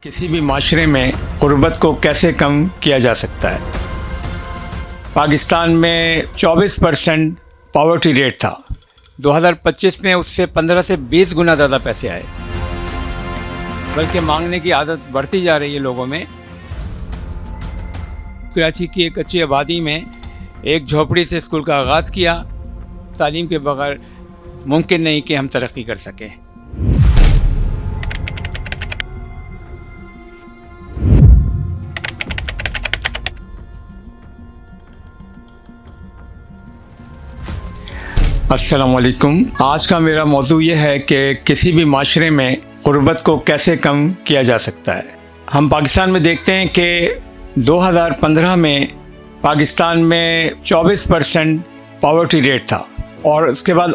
किसी भी माशरे में गुर्बत को कैसे कम किया जा सकता है। पाकिस्तान में 24% पॉवर्टी रेट था। 2025 में उससे 15 से 20 गुना ज़्यादा पैसे आए, बल्कि मांगने की आदत बढ़ती जा रही है लोगों में। कराची की एक अच्छी आबादी में एक झोपड़ी से स्कूल का आगाज़ किया। तालीम के बगैर मुमकिन नहीं कि हम तरक्की कर सकें। अस्सलाम वालेकुम। आज का मेरा मौजू ये है कि किसी भी माशरे में गुर्बत को कैसे कम किया जा सकता है। हम पाकिस्तान में देखते हैं कि 2015 में पाकिस्तान में 24% पॉवर्टी रेट था और उसके बाद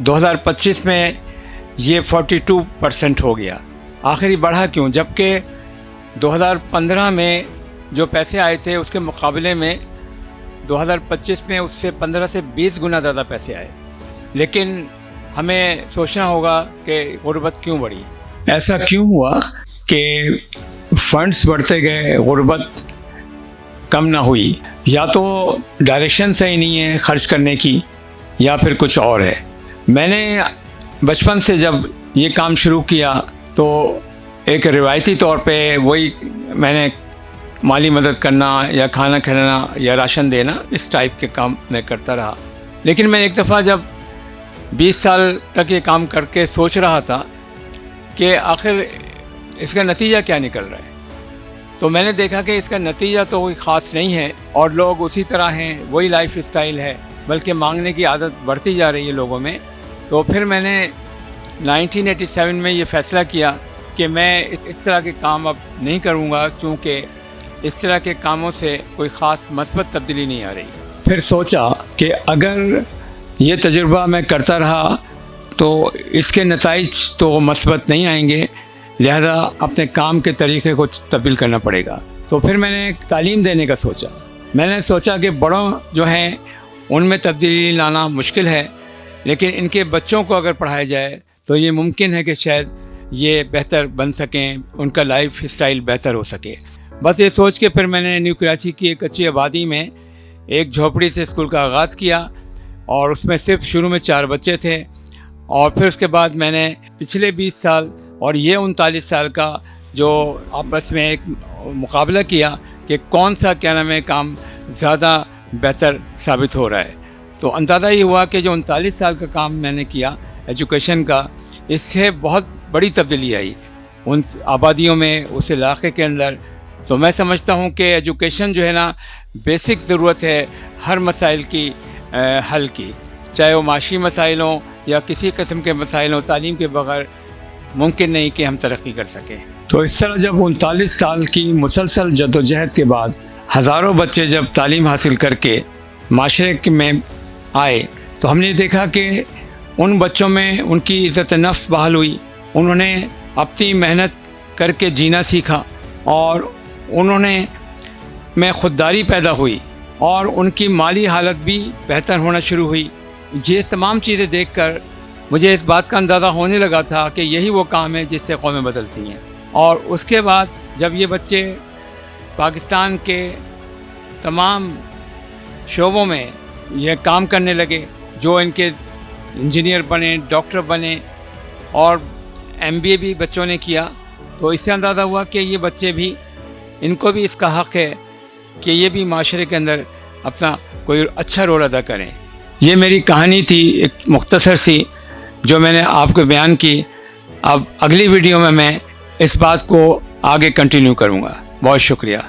2025 में ये 42% हो गया। आखिर ये बढ़ा क्यों, जबकि 2015 में जो पैसे आए थे उसके मुकाबले में 2025 में उससे 15 से 20 गुना ज़्यादा पैसे आए। लेकिन हमें सोचना होगा कि गुर्बत क्यों बढ़ी। ऐसा क्यों हुआ कि फंड्स बढ़ते गए, गुर्बत कम ना हुई? या तो डायरेक्शन सही नहीं है खर्च करने की, या फिर कुछ और है। मैंने बचपन से जब ये काम शुरू किया तो एक रिवायती तौर पे वही मैंने माली मदद करना या खाना खिलाना या राशन देना, इस टाइप के काम मैं करता रहा। लेकिन मैं एक दफ़ा जब 20 साल तक ये काम करके सोच रहा था कि आखिर इसका नतीजा क्या निकल रहा है, तो मैंने देखा कि इसका नतीजा तो कोई ख़ास नहीं है और लोग उसी तरह हैं, वही लाइफ स्टाइल है, बल्कि मांगने की आदत बढ़ती जा रही है लोगों में। तो फिर मैंने 1987 में ये फ़ैसला किया कि मैं इस तरह के काम अब नहीं करूँगा, क्योंकि इस तरह के कामों से कोई ख़ास मस्बत तब्दीली नहीं आ रही। फिर सोचा कि अगर ये तजुर्बा मैं करता रहा तो इसके नताइज तो मस्बत नहीं आएंगे, लिहाजा अपने काम के तरीक़े को तब्दील करना पड़ेगा। तो फिर मैंने तालीम देने का सोचा। मैंने सोचा कि बड़ों जो हैं उनमें तब्दीली लाना मुश्किल है, लेकिन इनके बच्चों को अगर पढ़ाया जाए तो ये मुमकिन है कि शायद ये बेहतर बन सकें, उनका लाइफ स्टाइल बेहतर हो सके। बस ये सोच के फिर मैंने न्यू कराची की एक अच्छी आबादी में एक झोपड़ी से स्कूल का आगाज़ किया और उसमें सिर्फ शुरू में 4 बच्चे थे। और फिर उसके बाद मैंने पिछले 20 साल और ये 39 साल का जो आपस में एक मुकाबला किया कि कौन सा क्या नाम है काम ज़्यादा बेहतर साबित हो रहा है। तो अंदाज़ा ये हुआ कि जो 39 साल का काम मैंने किया एजुकेशन का, इससे बहुत बड़ी तब्दीली आई उन आबादियों में, उस इलाके के अंदर। तो मैं समझता हूँ कि एजुकेशन जो है ना, बेसिक ज़रूरत है हर मसाइल की हल की, चाहे वो माशी मसाइल हों या किसी किस्म के मसाइल हों। तालीम के बगैर मुमकिन नहीं कि हम तरक्की कर सकें। तो इस तरह जब 39 साल की मुसलसल जद्दोजहद के बाद हज़ारों बच्चे जब तालीम हासिल करके माशरे में आए, तो हमने देखा कि उन बच्चों में उनकी इज़्ज़त नफ्स बहाल हुई। उन्होंने अपनी मेहनत करके जीना सीखा और उन्होंने में ख़ुददारी पैदा हुई और उनकी माली हालत भी बेहतर होना शुरू हुई। ये तमाम चीज़ें देखकर मुझे इस बात का अंदाज़ा होने लगा था कि यही वो काम है जिससे कौमें बदलती हैं। और उसके बाद जब ये बच्चे पाकिस्तान के तमाम शोबों में ये काम करने लगे, जो इनके इंजीनियर बने, डॉक्टर बने और MBA भी बच्चों ने किया, तो इससे अंदाज़ा हुआ कि ये बच्चे भी, इनको भी इसका हक़ है कि ये भी माशरे के अंदर अपना कोई अच्छा रोल अदा करें। ये मेरी कहानी थी एक मुख्तसर सी, जो मैंने आपको बयान की। अब अगली वीडियो में मैं इस बात को आगे कंटिन्यू करूँगा। बहुत शुक्रिया।